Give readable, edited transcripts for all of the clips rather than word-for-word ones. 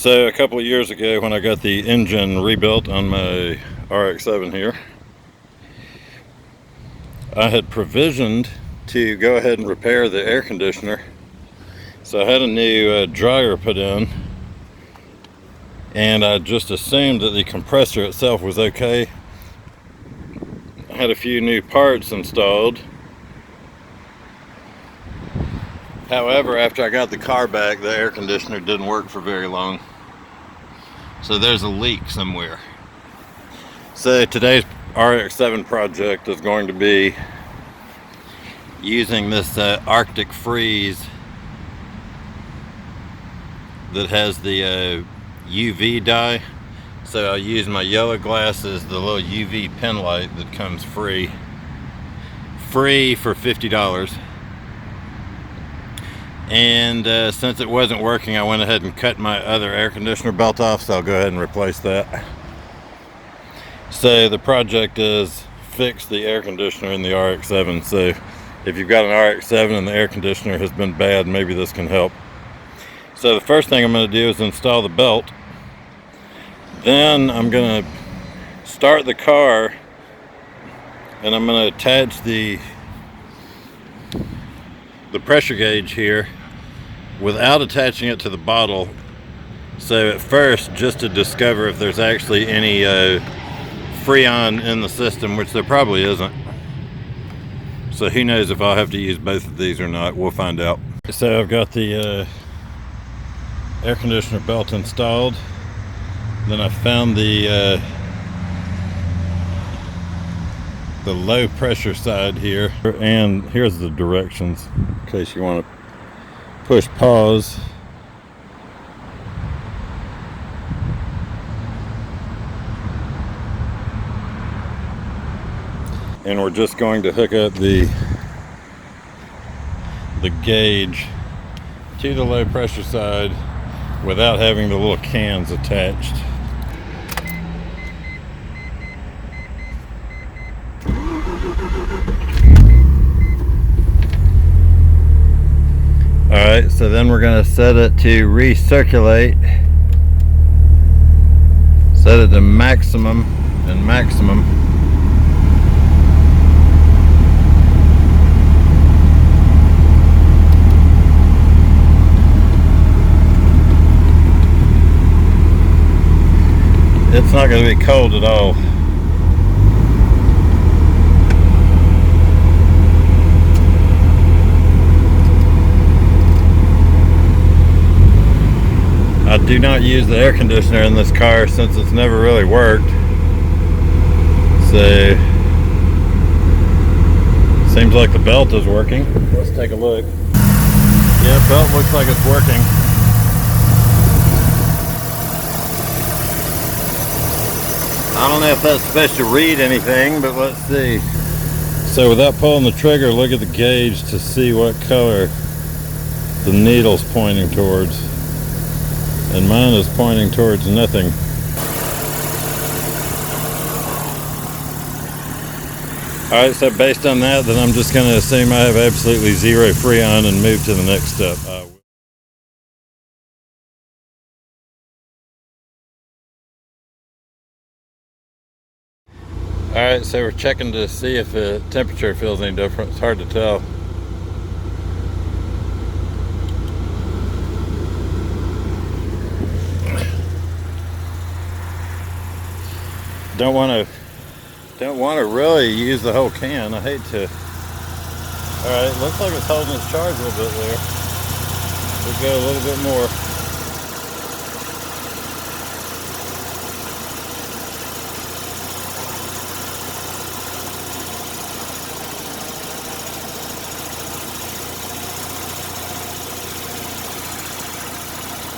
So a couple of years ago, when I got the engine rebuilt on my RX7 here, I had provisioned to go ahead and repair the air conditioner. So I had a new dryer put in, and I just assumed that the compressor itself was okay. I had a few new parts installed. However, after I got the car back, the air conditioner didn't work for very long. So there's a leak somewhere. So today's RX7 project is going to be using this Arctic freeze that has the UV dye. So I'll use my yellow glasses, the little UV pen light that comes free for $50. And since it wasn't working, I went ahead and cut my other air conditioner belt off, so I'll go ahead and replace that. So the project is fix the air conditioner in the RX7. So if you've got an RX7 and the air conditioner has been bad, maybe this can help. So the first thing I'm going to do is install the belt. Then I'm going to start the car, and I'm going to attach the pressure gauge here without attaching it to the bottle. So at first, just to discover if there's actually any freon in the system, which there probably isn't. So who knows if I'll have to use both of these or not. We'll find out. So I've got the air conditioner belt installed. Then I found the low pressure side here, and here's the directions in case you want to push pause. And we're just going to hook up the gauge to the low pressure side without having the little cans attached. Alright, so then we're going to set it to recirculate. Set it to maximum and maximum. It's not going to be cold at all. I do not use the air conditioner in this car since it's never really worked. So, seems like the belt is working. Let's take a look. Yeah, belt looks like it's working. I don't know if that's supposed to read anything, but let's see. So without pulling the trigger, look at the gauge to see what color the needle's pointing towards. And mine is pointing towards nothing. Alright, so based on that, then I'm just going to assume I have absolutely zero freon and move to the next step. Alright, so we're checking to see if the temperature feels any different. It's hard to tell. Don't want to really use the whole can. I hate to. Alright, looks like it's holding its charge a little bit there. We'll go a little bit more.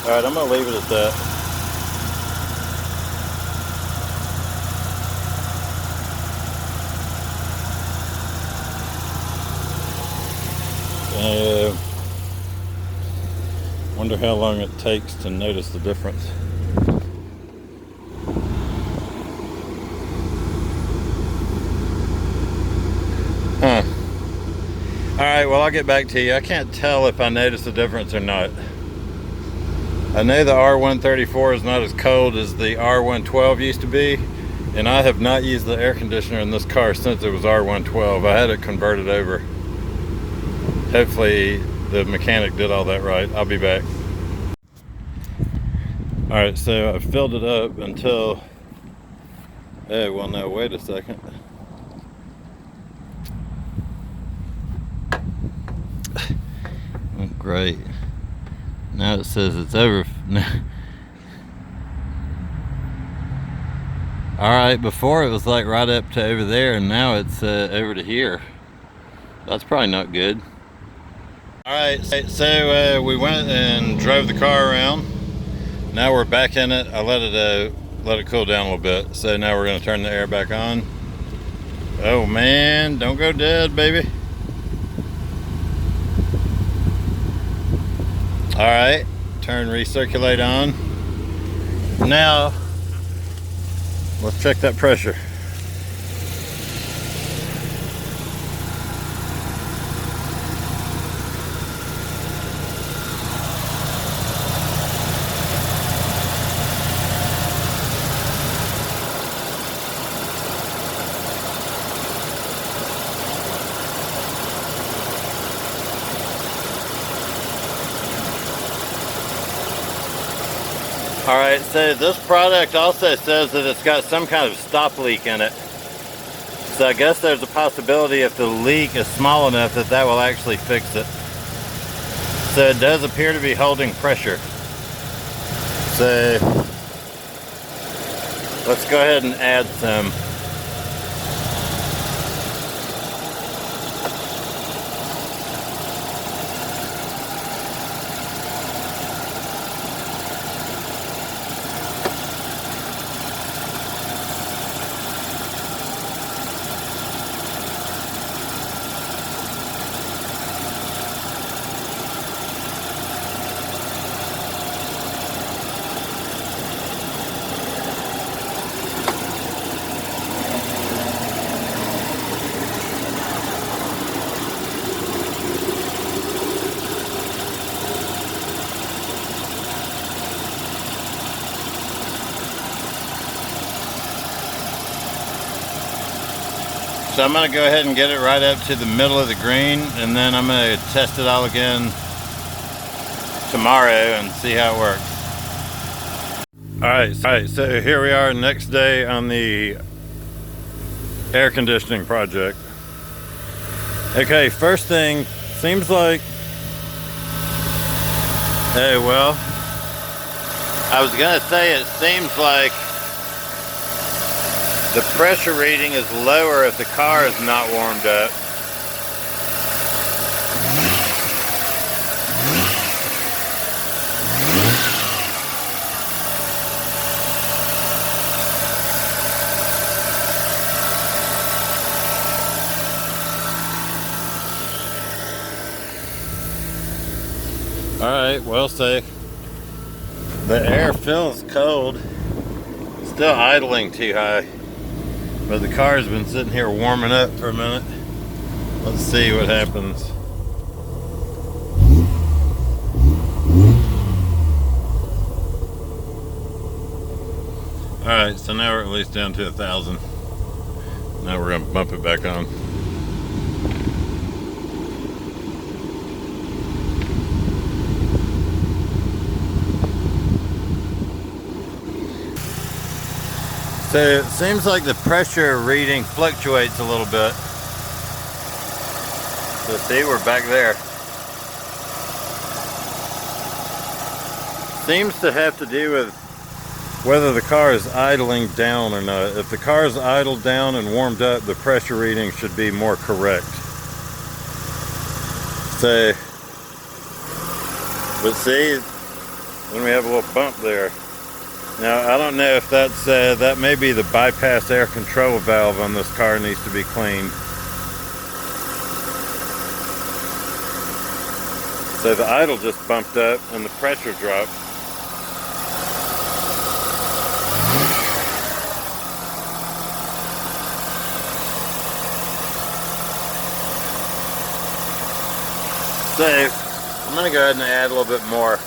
Alright, I'm going to leave it at that. Wonder how long it takes to notice the difference. Huh. Alright, well I'll get back to you. I can't tell if I notice the difference or not. I know the R134 is not as cold as the R112 used to be, and I have not used the air conditioner in this car since it was R112. I had it converted over. Hopefully the mechanic did all that right. I'll be back. Alright, so I filled it up until... Oh, well, no, wait a second. Oh, great. Now it says it's over. Alright, before it was like right up to over there, and now it's over to here. That's probably not good. Alright, so we went and drove the car around. Now we're back in it. I let it cool down a little bit. So now we're going to turn the air back on. Oh man, don't go dead, baby. Alright, turn recirculate on. Now, let's check that pressure. Alright, so this product also says that it's got some kind of stop leak in it. So I guess there's a possibility if the leak is small enough that that will actually fix it. So it does appear to be holding pressure. So let's go ahead and add some. So I'm going to go ahead and get it right up to the middle of the green, and then I'm going to test it all again tomorrow and see how it works. Alright, so here we are next day on the air conditioning project. Okay, first thing, seems like... Hey, well, I was going to say it seems like the pressure reading is lower if the car is not warmed up. Alright, well, say the air feels cold, still idling too high. But the car's been sitting here warming up for a minute. Let's see what happens. Alright, so now we're at least down to 1,000. Now we're going to bump it back on. So it seems like the pressure reading fluctuates a little bit. So see, we're back there. Seems to have to do with whether the car is idling down or not. If the car is idled down and warmed up, the pressure reading should be more correct. So, but see, then we have a little bump there. Now, I don't know if that's, that may be the bypass air control valve on this car needs to be cleaned. So the idle just bumped up and the pressure dropped. So, I'm going to go ahead and add a little bit more.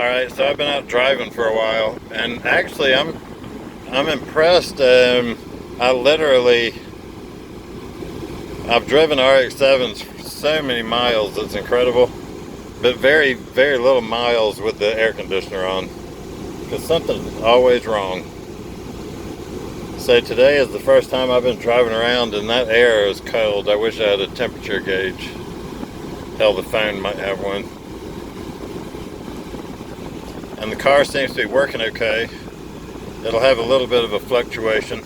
Alright, so I've been out driving for a while, and actually I'm impressed. I've driven RX7s for so many miles, it's incredible, but very, very little miles with the air conditioner on, because something's always wrong. So today is the first time I've been driving around and that air is cold. I wish I had a temperature gauge. Hell, the phone might have one. And the car seems to be working okay. It'll have a little bit of a fluctuation.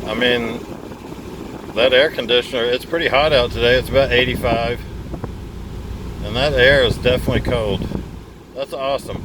I mean, that air conditioner, it's pretty hot out today. It's about 85. And that air is definitely cold. That's awesome.